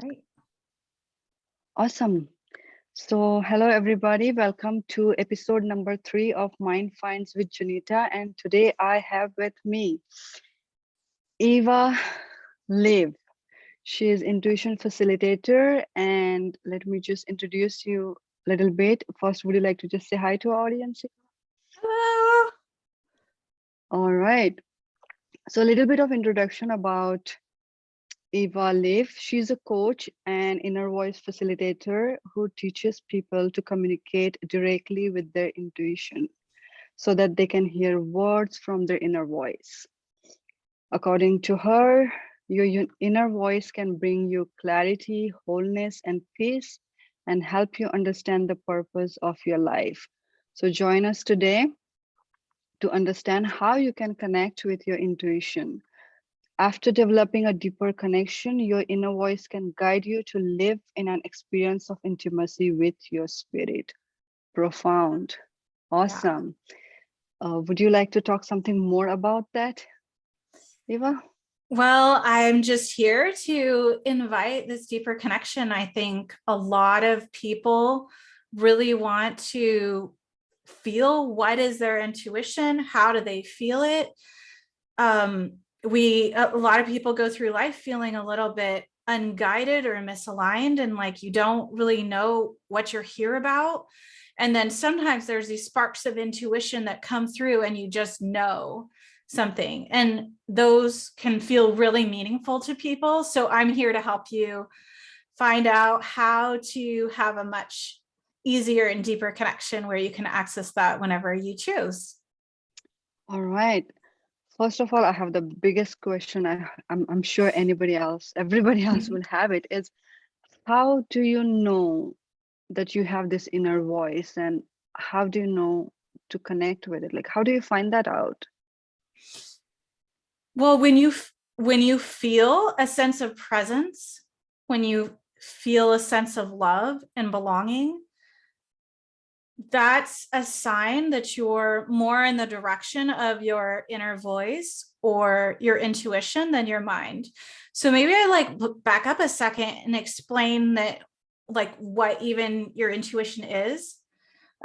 Great. Awesome. So, hello everybody. Welcome to episode number 3 of MindFinds with Jonita. And today I have with me Eva Liv. She is intuition facilitator. And let me just introduce you a little bit. First, would you like to just say hi to our audience? Hello. All right. So, a little bit of introduction about Eva Leif. She's a coach and inner voice facilitator who teaches people to communicate directly with their intuition so that they can hear words from their inner voice. According to her, your inner voice can bring you clarity, wholeness, and peace and help you understand the purpose of your life. So join us today to understand how you can connect with your intuition. After developing a deeper connection, your inner voice can guide you to live in an experience of intimacy with your spirit. Profound. Yeah. Awesome. Would you like to talk something more about that, Eva? Well, I'm just here to invite this deeper connection. I think a lot of people really want to feel what is their intuition, how do they feel it. A lot of people go through life feeling a little bit unguided or misaligned, and like you don't really know what you're here about. And then sometimes there's these sparks of intuition that come through and you just know something, and those can feel really meaningful to people. So I'm here to help you find out how to have a much easier and deeper connection where you can access that whenever you choose. All right. First of all, I have the biggest question. I'm sure everybody else will have it, is how do you know that you have this inner voice, and how do you know to connect with it? Like, how do you find that out? Well, when you feel a sense of presence, when you feel a sense of love and belonging, that's a sign that you're more in the direction of your inner voice or your intuition than your mind. So maybe I back up a second and explain that, like, what even your intuition is,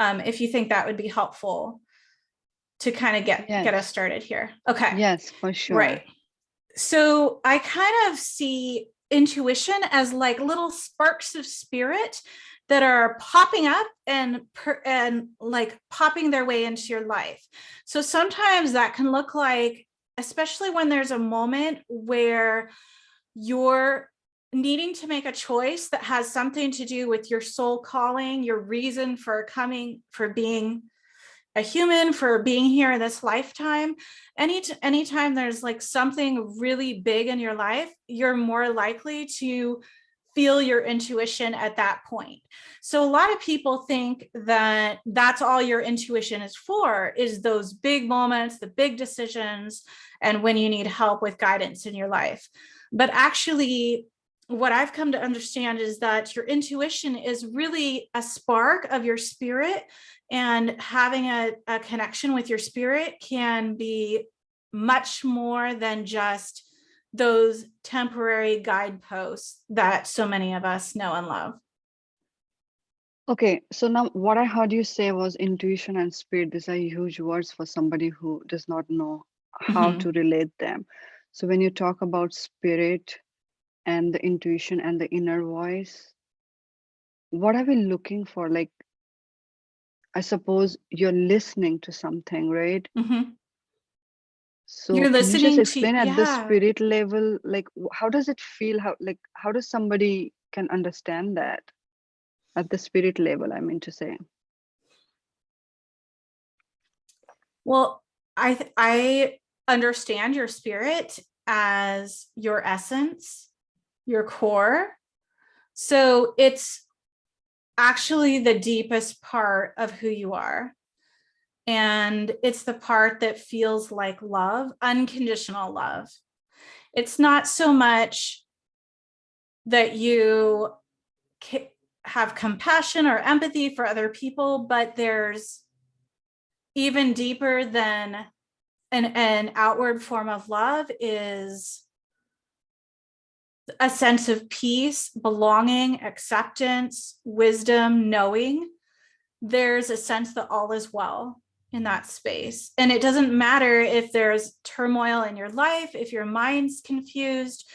if you think that would be helpful to kind of get us started here. Okay. Yes, for sure. Right. So I kind of see intuition as like little sparks of spirit that are popping up and like popping their way into your life. So sometimes that can look like, especially when there's a moment where you're needing to make a choice that has something to do with your soul calling, your reason for coming, for being a human, for being here in this lifetime. Anytime there's like something really big in your life, you're more likely to feel your intuition at that point. So a lot of people think that that's all your intuition is for, is those big moments, the big decisions, and when you need help with guidance in your life. But actually, what I've come to understand is that your intuition is really a spark of your spirit, and having a connection with your spirit can be much more than just those temporary guideposts that so many of us know and love. Okay, so now what I heard you say was intuition and spirit. These are huge words for somebody who does not know how to relate them. So when you talk about spirit and the intuition and the inner voice, what are we looking for? Like, I suppose you're listening to something, right? So You're can you just listening explain to, at the yeah. spirit level, like how does it feel? How does somebody can understand that at the spirit level, I mean to say? Well, I understand your spirit as your essence, your core. So it's actually the deepest part of who you are. And it's the part that feels like love, unconditional love. It's not so much that you have compassion or empathy for other people, but there's even deeper than an outward form of love is a sense of peace, belonging, acceptance, wisdom, knowing, there's a sense that all is well in that space. And it doesn't matter if there's turmoil in your life, if your mind's confused,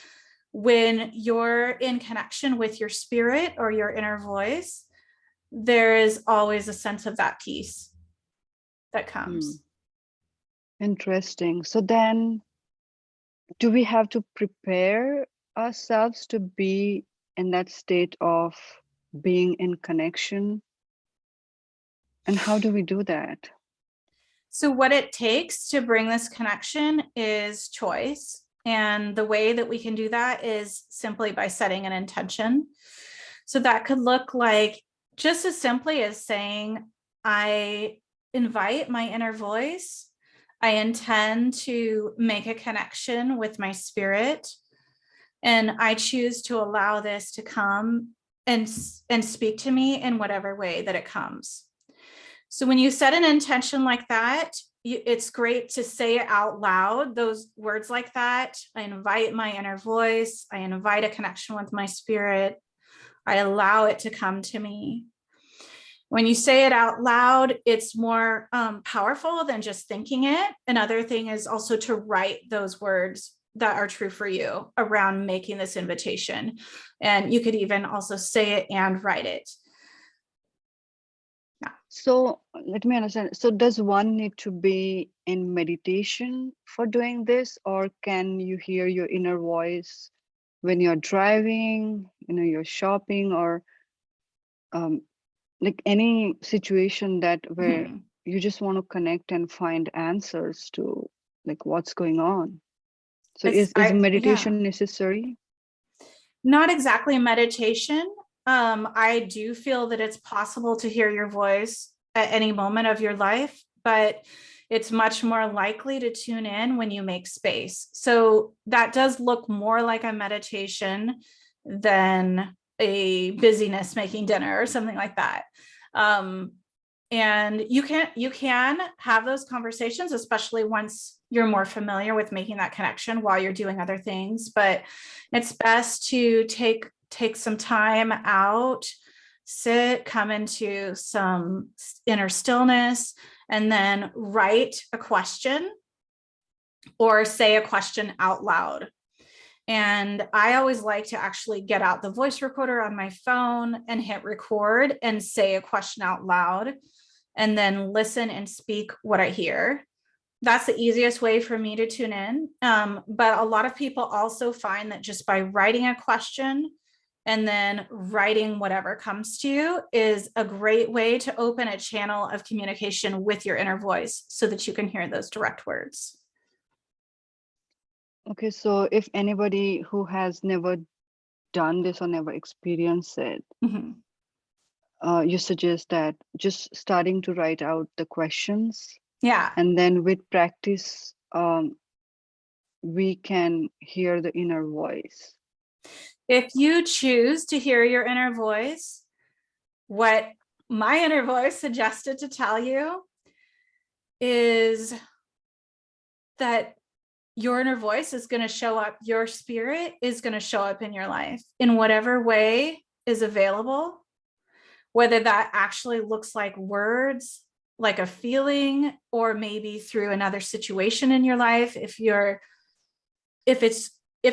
when you're in connection with your spirit or your inner voice, there is always a sense of that peace that comes. Interesting. So then, do we have to prepare ourselves to be in that state of being in connection? And how do we do that? So, what it takes to bring this connection is choice. And the way that we can do that is simply by setting an intention. So, that could look like just as simply as saying, I invite my inner voice. I intend to make a connection with my spirit. And I choose to allow this to come and speak to me in whatever way that it comes. So when you set an intention like that, it's great to say it out loud, those words like that. I invite my inner voice. I invite a connection with my spirit. I allow it to come to me. When you say it out loud, it's more powerful than just thinking it. Another thing is also to write those words that are true for you around making this invitation. And you could even also say it and write it. So let me understand. So does one need to be in meditation for doing this, or can you hear your inner voice when you're driving, you're shopping, or like any situation that where you just want to connect and find answers to like what's going on? So is meditation necessary? Not exactly meditation. I do feel that it's possible to hear your voice at any moment of your life, but it's much more likely to tune in when you make space. So that does look more like a meditation than a busyness making dinner or something like that. And you can have those conversations, especially once you're more familiar with making that connection while you're doing other things. But it's best to take some time out, sit, come into some inner stillness, and then write a question or say a question out loud. And I always like to actually get out the voice recorder on my phone and hit record and say a question out loud, and then listen and speak what I hear. That's the easiest way for me to tune in. But a lot of people also find that just by writing a question and then writing whatever comes to you is a great way to open a channel of communication with your inner voice so that you can hear those direct words. Okay, so if anybody who has never done this or never experienced it, you suggest that just starting to write out the questions. Yeah. And then with practice, we can hear the inner voice. If you choose to hear your inner voice, what my inner voice suggested to tell you is that your inner voice is going to show up, your spirit is going to show up in your life in whatever way is available, whether that actually looks like words, like a feeling, or maybe through another situation in your life. If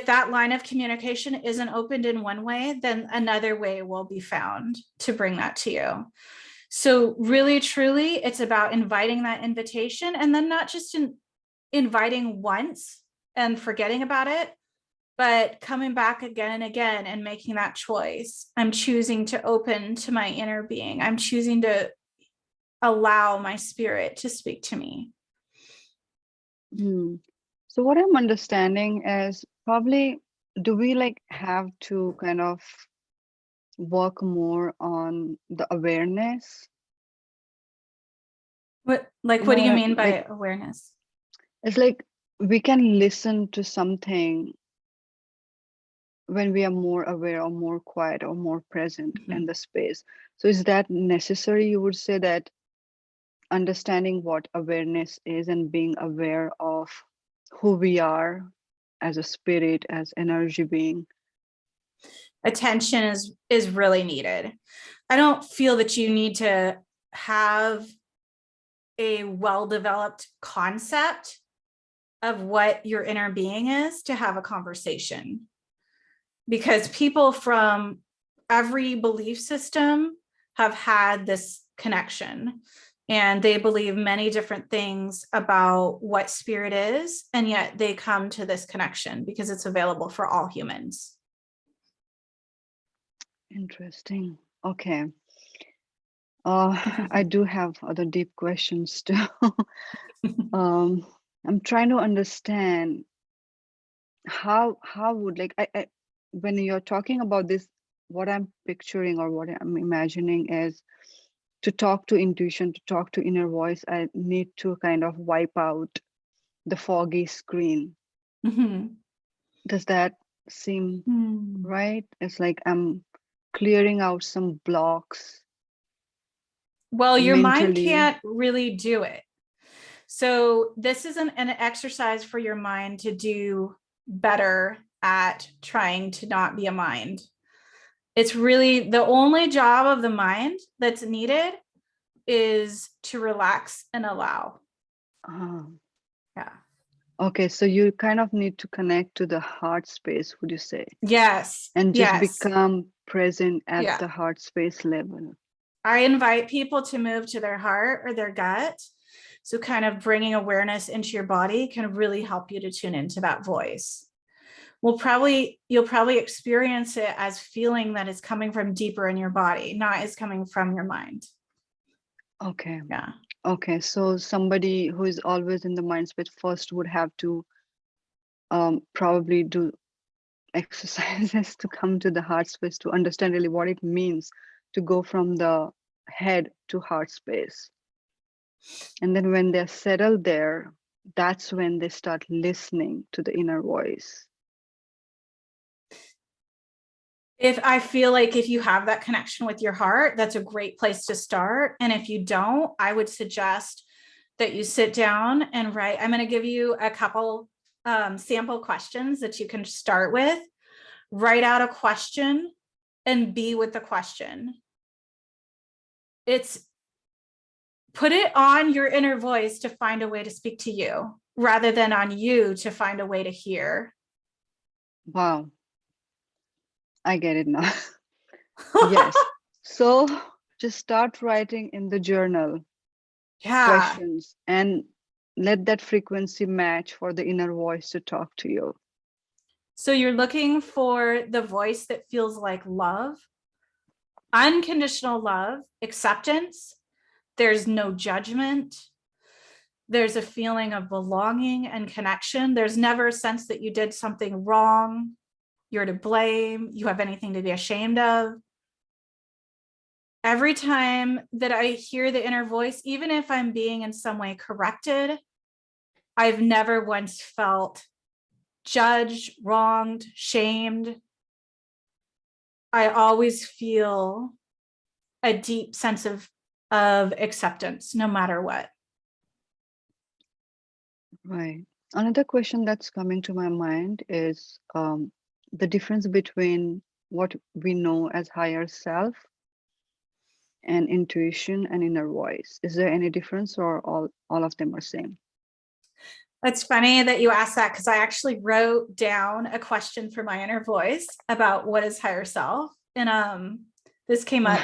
that line of communication isn't opened in one way, then another way will be found to bring that to you. So really, truly, it's about inviting that invitation, and then not just inviting once and forgetting about it, but coming back again and again and making that choice. I'm choosing to open to my inner being. I'm choosing to allow my spirit to speak to me. So what I'm understanding is probably, do we like have to kind of work more on the awareness? What do you mean by awareness? It's like we can listen to something when we are more aware or more quiet or more present in the space. So is that necessary? You would say that understanding what awareness is and being aware of who we are as a spirit, as energy being, Attention is really needed. I don't feel that you need to have a well-developed concept of what your inner being is to have a conversation, because people from every belief system have had this connection, and they believe many different things about what spirit is, and yet they come to this connection because it's available for all humans. Interesting. Okay. I do have other deep questions too. I'm trying to understand how would, like, I when you're talking about this, what I'm picturing or what I'm imagining is, to talk to intuition, to talk to inner voice, I need to kind of wipe out the foggy screen. Mhm. Does that seem Hmm. right? It's like I'm clearing out some blocks Well, your mind mentally. can't really do it. So this is an exercise for your mind to do better at trying to not be a mind. It's really the only job of the mind that's needed is to relax and allow. Ah, Yeah. okay, so you kind of need to connect to the heart space, would you say? Yes. And just Yes. become present at Yeah. the heart space level. I invite people to move to their heart or their gut. So kind of bringing awareness into your body can really help you to tune into that voice. You'll probably experience it as feeling that it's coming from deeper in your body, not as coming from your mind. Okay. Yeah. Okay, so somebody who is always in the mind space first would have to probably do exercises to come to the heart space, to understand really what it means to go from the head to heart space. And then when they're settled there, that's when they start listening to the inner voice. If I feel like if you have that connection with your heart, that's a great place to start. And if you don't, I would suggest that you sit down and write. I'm going to give you a couple sample questions that you can start with. Write out a question and be with the question. It's put it on your inner voice to find a way to speak to you rather than on you to find a way to hear. Wow, I get it now. Yes. So just start writing in the journal Yeah. questions and let that frequency match for the inner voice to talk to you. So you're looking for the voice that feels like love, unconditional love, acceptance. There's no judgment. There's a feeling of belonging and connection. There's never a sense that you did something wrong, you're to blame, you have anything to be ashamed of. Every time that I hear the inner voice, even if I'm being in some way corrected, I've never once felt judged, wronged, shamed. I always feel a deep sense of acceptance, no matter what. Right. Another question that's coming to my mind is the difference between what we know as higher self and intuition and inner voice. Is there any difference, or all of them are same? It's funny that you asked that, because I actually wrote down a question for my inner voice about what is higher self. And this came up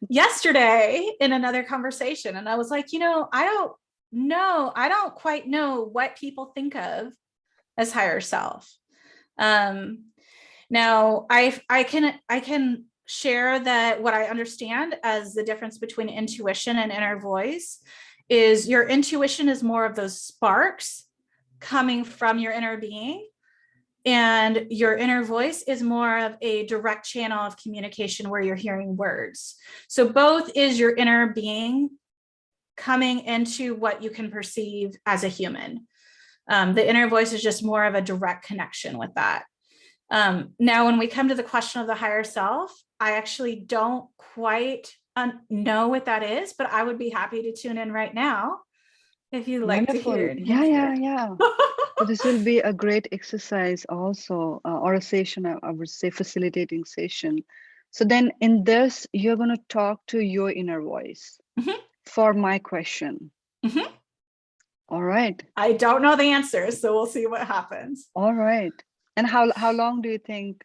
yesterday in another conversation. And I was like, I don't know. I don't quite know what people think of as higher self. Now I can share that what I understand as the difference between intuition and inner voice is your intuition is more of those sparks coming from your inner being, and your inner voice is more of a direct channel of communication where you're hearing words. So both is your inner being coming into what you can perceive as a human. The inner voice is just more of a direct connection with that. Now, when we come to the question of the higher self, I actually don't quite know what that is, but I would be happy to tune in right now if you'd like to hear Wonderful. an Yeah, yeah, answer. yeah. So this will be a great exercise also, or a session, I would say facilitating session. So then in this, you're going to talk to your inner voice Mhm, for my question. mhm. All right. I don't know the answer, so we'll see what happens. All right. And how long do you think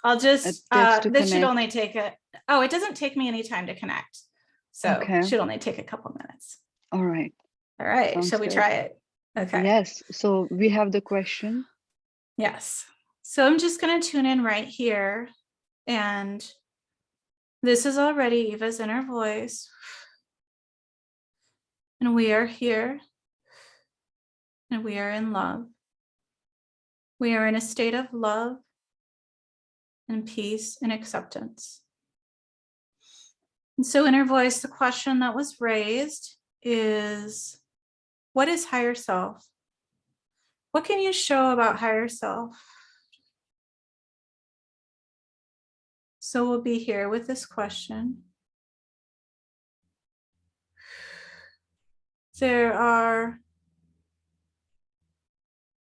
I'll it just, takes to this should connect? only take oh, it doesn't take me any time to connect. So Okay. should only take a couple minutes. All right. All right, Sounds shall we good. try it? Okay, Yes. So we have the question. yes. So I'm just gonna tune in right here. And this is already Eva's inner voice. And we are here. And we are in love. We are in a state of love and peace and acceptance. And so, inner voice, the question that was raised is, what is higher self? What can you show about higher self? So we'll be here with this question. There are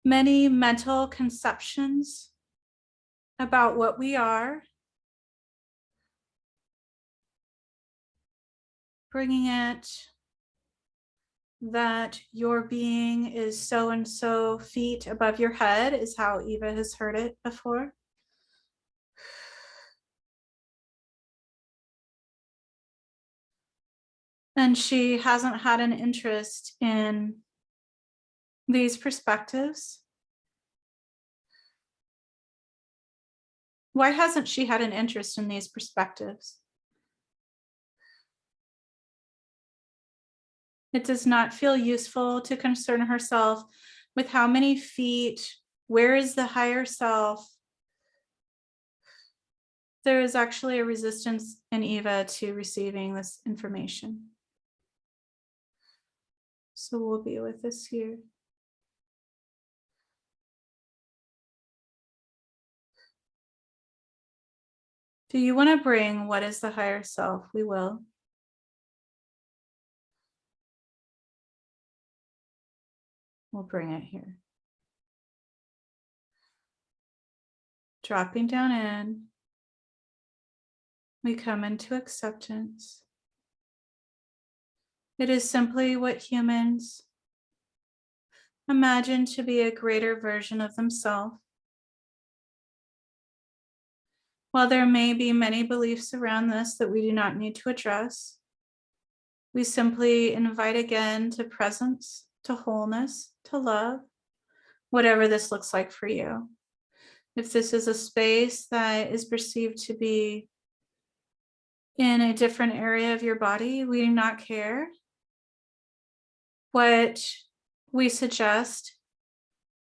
many mental conceptions about what we are, bringing it that your being is so and so feet above your head is how Eva has heard it before. And she hasn't had an interest in these perspectives. Why hasn't she had an interest in these perspectives? It does not feel useful to concern herself with how many feet, where is the higher self. There is actually a resistance in Eva to receiving this information. So we'll be with this here. Do you want to bring what is the higher self? We will. We'll bring it here. Dropping down in, we come into acceptance. It is simply what humans imagine to be a greater version of themselves. While there may be many beliefs around this that we do not need to address, we simply invite again to presence, to wholeness, to love, whatever this looks like for you. If this is a space that is perceived to be in a different area of your body, we do not care. What we suggest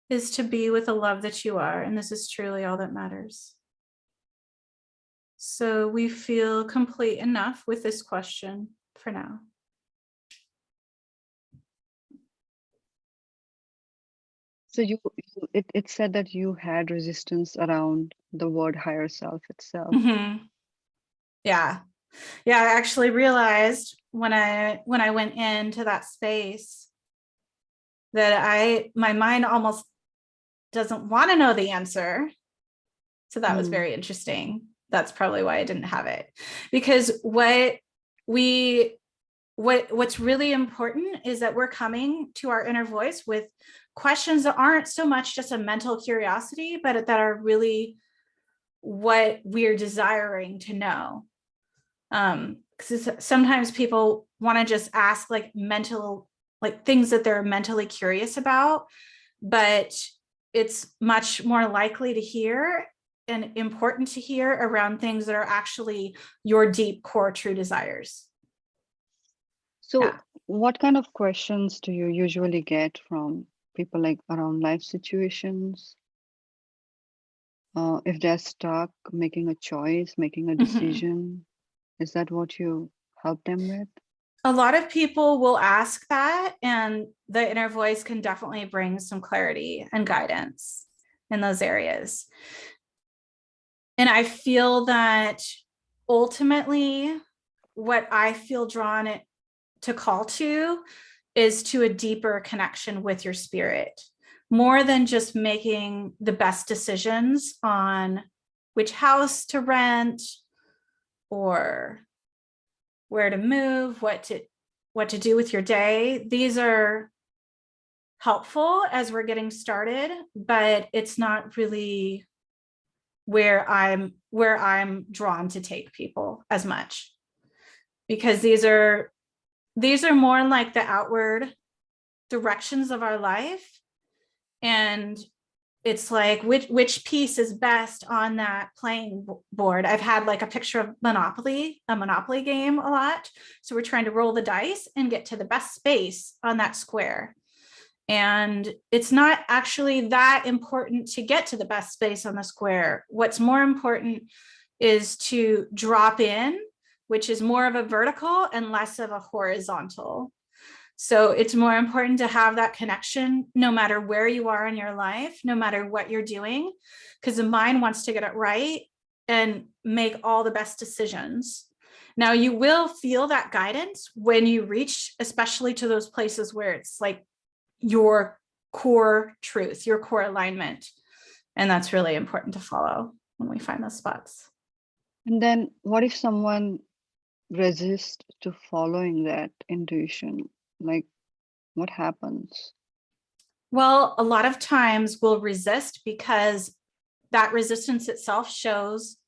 is to be with the love that you are, and this is truly all that matters. So we feel complete enough with this question for now. So it said that you had resistance around the word higher self itself. Mm-hmm. Yeah. Yeah, I actually realized when I went into that space that my mind almost doesn't want to know the answer. So that was very interesting. That's probably why I didn't have it. Because what's really important is that we're coming to our inner voice with questions that aren't so much just a mental curiosity, but that are really what we're desiring to know. Because sometimes people want to just ask like things that they're mentally curious about, but it's much more likely to hear and important to hear around things that are actually your deep core true desires. So Yeah. what kind of questions do you usually get from people like around life situations? If they're stuck making a choice, making a decision, is that what you help them with? A lot of people will ask that, and the inner voice can definitely bring some clarity and guidance in those areas. And I feel that ultimately what I feel drawn to call to is to a deeper connection with your spirit, more than just making the best decisions on which house to rent or where to move, what to do with your day. These are helpful as we're getting started, but it's not really where I'm drawn to take people as much, because these are more like the outward directions of our life. And it's like, which piece is best on that playing board. I've had like a picture of a Monopoly game a lot. So we're trying to roll the dice and get to the best space on that square. And it's not actually that important to get to the best space on the square. What's more important is to drop in, which is more of a vertical and less of a horizontal. So it's more important to have that connection no matter where you are in your life, no matter what you're doing, because the mind wants to get it right and make all the best decisions. Now, you will feel that guidance when you reach, especially to those places where it's like your core truth, your core alignment. And that's really important to follow when we find those spots. And then what if someone resists to following that intuition? Like, what happens? Well, a lot of times we'll resist because that resistance itself shows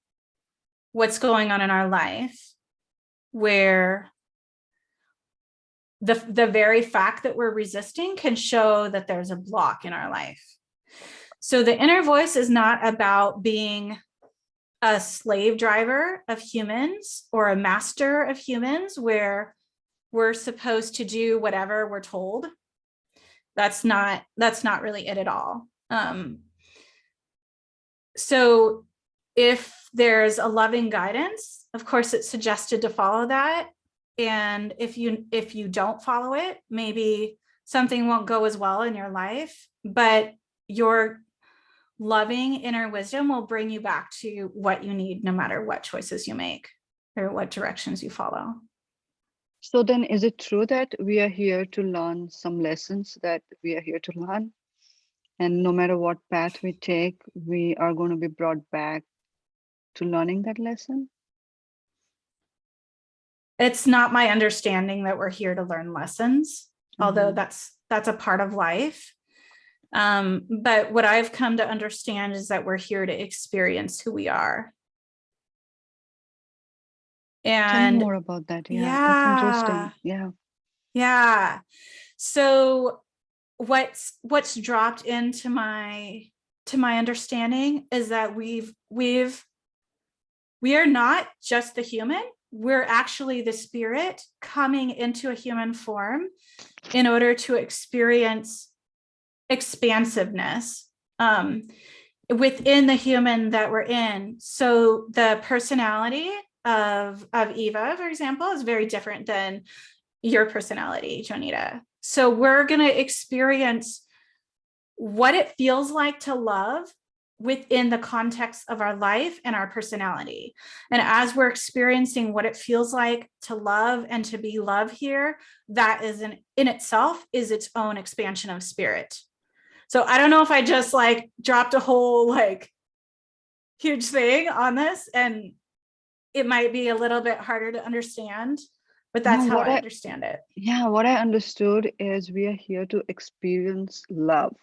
what's going on in our life, where the very fact that we're resisting can show that there's a block in our life. So the inner voice is not about being a slave driver of humans or a master of humans where we're supposed to do whatever we're told. That's not really it at all. So if there's a loving guidance, of course, it's suggested to follow that. And if you don't follow it, maybe something won't go as well in your life, but your loving inner wisdom will bring you back to what you need, no matter what choices you make or what directions you follow. So then is it true that we are here to learn some lessons that we are here to learn? And no matter what path we take, we are going to be brought back to learning that lesson? It's not my understanding that we're here to learn lessons, although that's a part of life. But what I've come to understand is that we're here to experience who we are. Tell me And more about that. Yeah, that's interesting. Yeah. So what's dropped into my understanding is that we are not just the human. We're actually the spirit coming into a human form in order to experience expansiveness within the human that we're in. So the personality of Eva, for example, is very different than your personality, Jonita. So we're going to experience what it feels like to love within the context of our life and our personality. And as we're experiencing what it feels like to love and to be love here, that is in itself is its own expansion of spirit. So I don't know if I just like dropped a whole like huge thing on this, and it might be a little bit harder to understand, but that's how I understand it. Yeah, what I understood is we are here to experience love.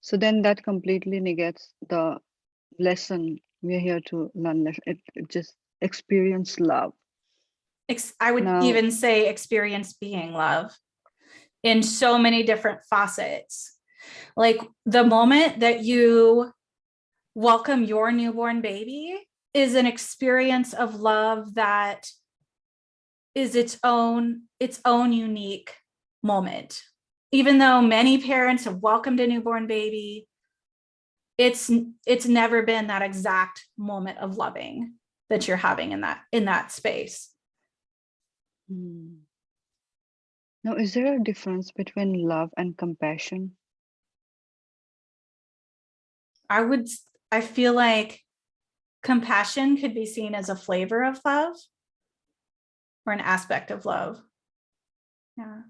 So then that completely negates the lesson. We are here to learn it just experience love. I would even say experience being love in so many different facets. Like the moment that you welcome your newborn baby is an experience of love that is its own unique moment. Even though many parents have welcomed a newborn baby, it's never been that exact moment of loving that you're having in that space. Now, is there a difference between love and compassion? I feel like compassion could be seen as a flavor of love or an aspect of love. Yeah.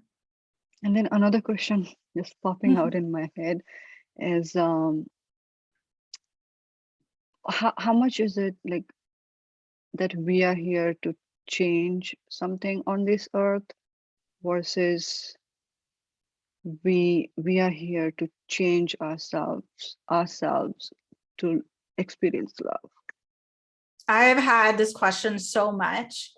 And then another question just popping out in my head is how much is it like that we are here to change something on this earth versus we are here to change ourselves to experience love. I've had this question so much.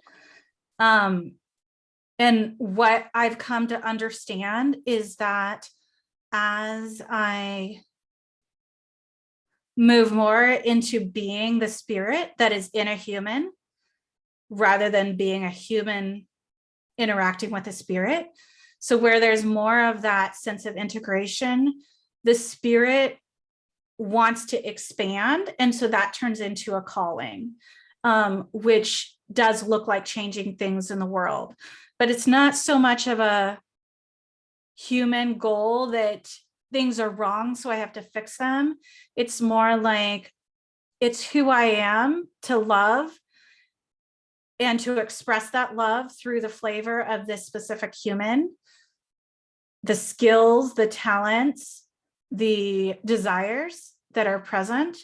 And what I've come to understand is that as I move more into being the spirit that is in a human, rather than being a human interacting with a spirit. So where there's more of that sense of integration, the spirit wants to expand. And so that turns into a calling, which does look like changing things in the world. But it's not so much of a human goal that things are wrong, so I have to fix them. It's more like it's who I am to love and to express that love through the flavor of this specific human, the skills, the talents, the desires that are present.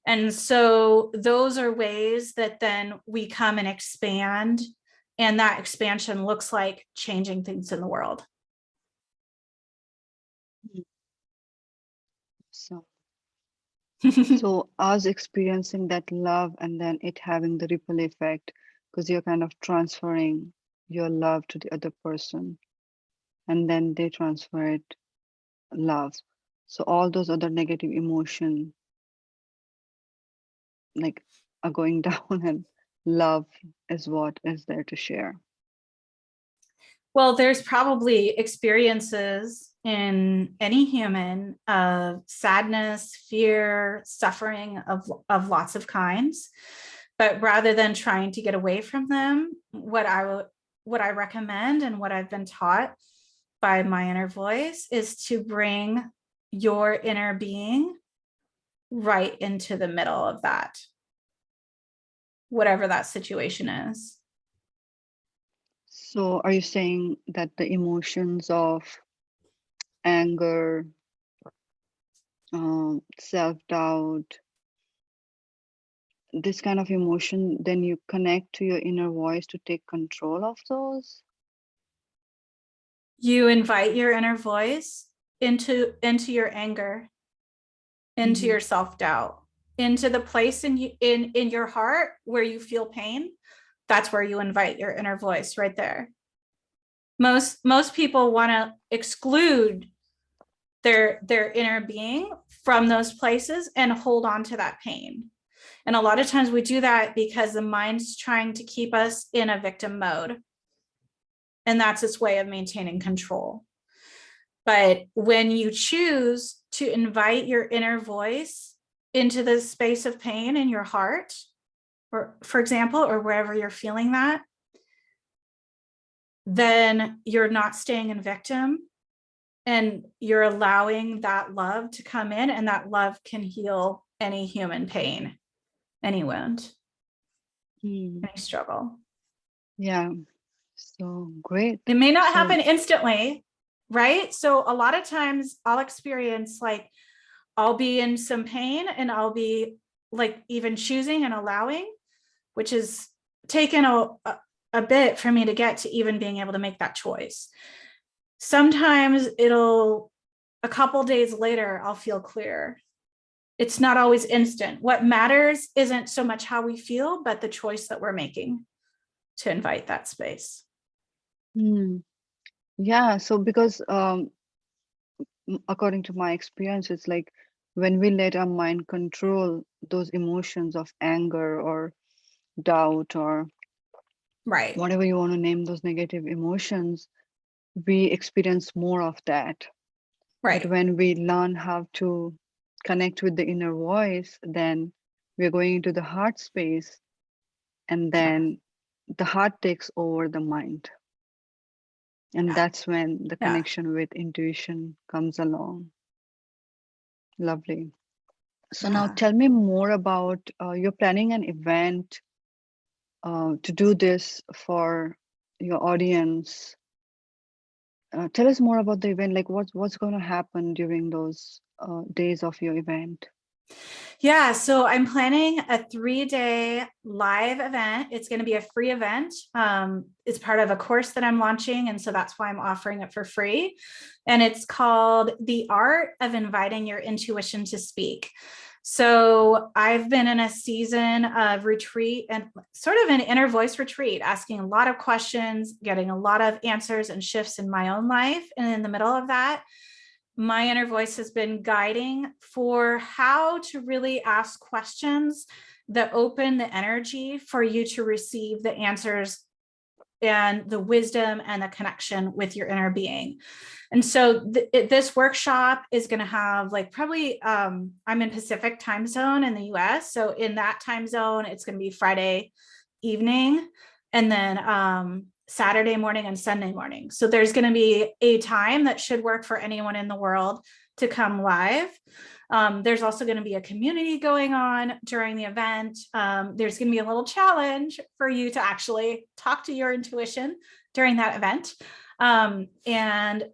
And so those are ways that then we come and expand, and that expansion looks like changing things in the world. So so us experiencing that love and then it having the ripple effect because you're kind of transferring your love to the other person and then they transfer it love. So all those other negative emotion like are going down and love is what is there to share. Well, there's probably experiences in any human of sadness, fear, suffering of lots of kinds. But rather than trying to get away from them, what I recommend and what I've been taught by my inner voice is to bring your inner being right into the middle of that, whatever that situation is. So are you saying that the emotions of anger, self-doubt, this kind of emotion, then you connect to your inner voice to take control of those? You invite your inner voice into your anger, into your self-doubt, into the place in your heart where you feel pain. That's where you invite your inner voice, right there. Most people want to exclude their inner being from those places and hold on to that pain. And a lot of times we do that because the mind's trying to keep us in a victim mode. And that's its way of maintaining control. But when you choose to invite your inner voice into the space of pain in your heart, or for example, or wherever you're feeling that, then you're not staying in victim and you're allowing that love to come in, and that love can heal any human pain, any wound, any struggle. Yeah, so great. It may not So happen instantly, right? So a lot of times I'll experience like I'll be in some pain and I'll be like even choosing and allowing, which has taken a bit for me to get to even being able to make that choice. Sometimes a couple days later, I'll feel clear. It's not always instant. What matters isn't so much how we feel, but the choice that we're making to invite that space. yeah, so because according to my experience, it's like when we let our mind control those emotions of anger or doubt or Right. whatever you want to name those negative emotions, we experience more of that. But Right. when we learn how to connect with the inner voice, then we're going into the heart space, and then the heart takes over the mind. And that's when the Yeah. connection with intuition comes along. Lovely. So now Yeah. tell me more about you're planning an event to do this for your audience. tell us more about the event. Like what's going to happen during those days of your event? Yeah, so I'm planning a 3-day live event. It's going to be a free event. It's part of a course that I'm launching, and so that's why I'm offering it for free. And it's called The Art of Inviting Your Intuition to Speak. So I've been in a season of retreat and sort of an inner voice retreat, asking a lot of questions, getting a lot of answers and shifts in my own life. And in the middle of that, my inner voice has been guiding for how to really ask questions that open the energy for you to receive the answers and the wisdom and the connection with your inner being. And so this workshop is going to have like probably I'm in Pacific time zone in the US. So in that time zone, it's going to be Friday evening and then Saturday morning and Sunday morning. So there's going to be a time that should work for anyone in the world to come live. There's also going to be a community going on during the event. There's going to be a little challenge for you to actually talk to your intuition during that event. And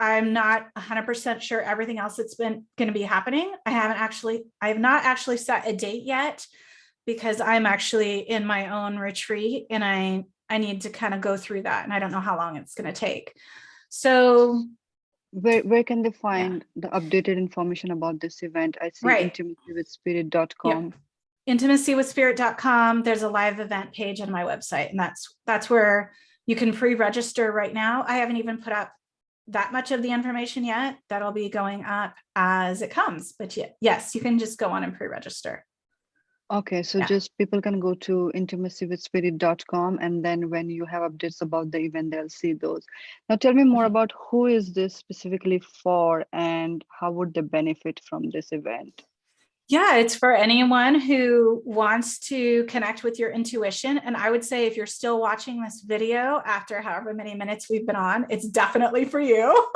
I'm not 100% sure everything else that's been going to be happening. I have not actually set a date yet because I'm actually in my own retreat and I need to kind of go through that. And I don't know how long it's going to take. So Where can they find the updated information about this event? I see right. intimacywithspirit.com. Yep. Intimacywithspirit.com. There's a live event page on my website, and that's where you can pre-register right now. I haven't even put up that much of the information yet. That'll be going up as it comes. But yes, you can just go on and pre-register. Okay, so just people can go to intimacywithspirit.com, and then when you have updates about the event, they'll see those. Now tell me more about who is this specifically for and how would they benefit from this event? Yeah, it's for anyone who wants to connect with your intuition. And I would say if you're still watching this video after however many minutes we've been on, it's definitely for you.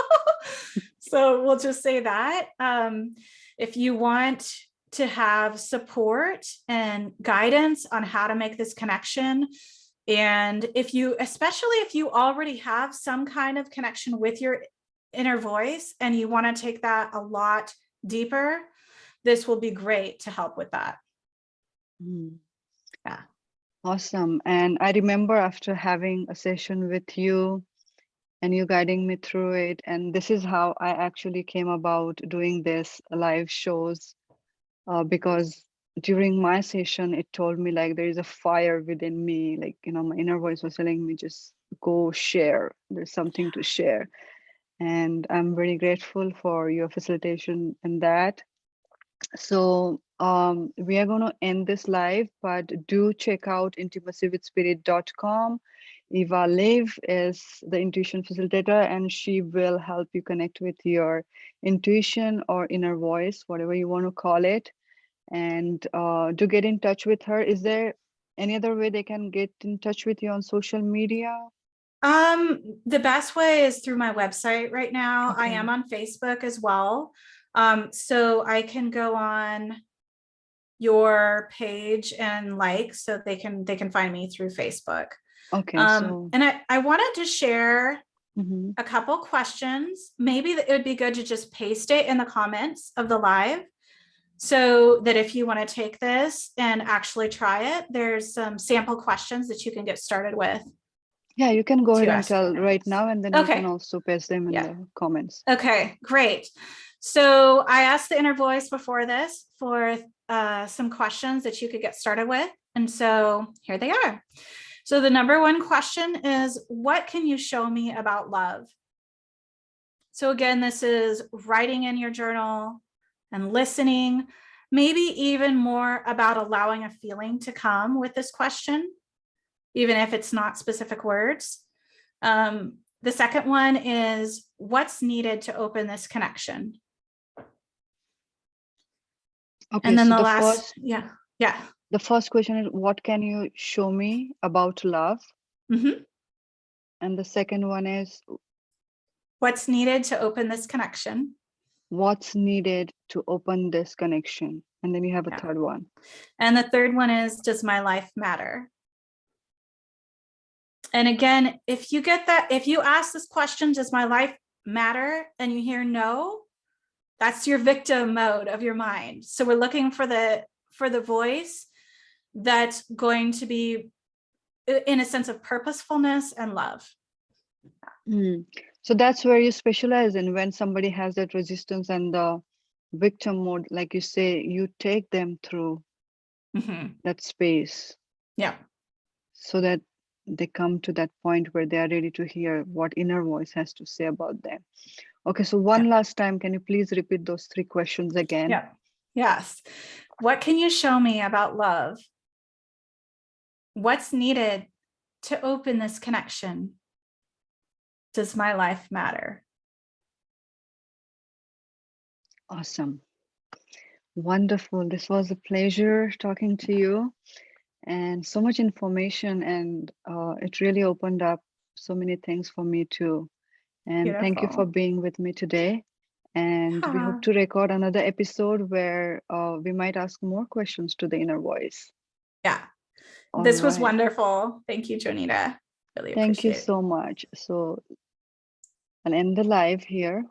So we'll just say that. If you want to have support and guidance on how to make this connection, and especially if you already have some kind of connection with your inner voice and you want to take that a lot deeper, this will be great to help with that. Yeah. Awesome. And I remember after having a session with you and you guiding me through it, and this is how I actually came about doing this live shows, because during my session, it told me like there is a fire within me, like, my inner voice was telling me, just go share. There's something to share. And I'm very grateful for your facilitation in that. So we are going to end this live, but do check out intimacywithspirit.com. Eva Liv is the intuition facilitator, and she will help you connect with your intuition or inner voice, whatever you want to call it. And to get in touch with her, is there any other way they can get in touch with you on social media? The best way is through my website right now. Okay. I am on Facebook as well. So I can go on your page and so they can find me through Facebook. Okay. And I wanted to share mm-hmm. a couple questions. Maybe it would be good to just paste it in the comments of the live, so that if you want to take this and actually try it, there's some sample questions that you can get started with. Yeah, you can go ahead and tell right now, and then you can also paste them in the comments. Okay, great. So I asked the inner voice before this for some questions that you could get started with. And so here they are. So the number one question is, what can you show me about love? So again, this is writing in your journal and listening, maybe even more about allowing a feeling to come with this question, even if it's not specific words. The second one is, what's needed to open this connection? Okay, and then so the last, the first question is, what can you show me about love? Mm-hmm. And the second one is, what's needed to open this connection? What's needed to open this connection? And then you have a third one. And the third one is, does my life matter? And again, if you get that, if you ask this question, does my life matter? And you hear no, that's your victim mode of your mind. So we're looking for the voice that's going to be in a sense of purposefulness and love. So that's where you specialize in, when somebody has that resistance and the victim mode, like you say, you take them through that space. Yeah. So that they come to that point where they are ready to hear what inner voice has to say about them. Okay, so one last time, can you please repeat those 3 questions again? Yeah. Yes. What can you show me about love? What's needed to open this connection? Does my life matter? Awesome. Wonderful. This was a pleasure talking to you, and so much information, and it really opened up so many things for me too. And thank you for Beautiful. being with me today. And we hope Yeah. to record another episode where we might ask more questions to the inner voice. Yeah. All This was right. wonderful. Thank you, Jonita. Really Thank you appreciate it. so much. So I'll end the live here.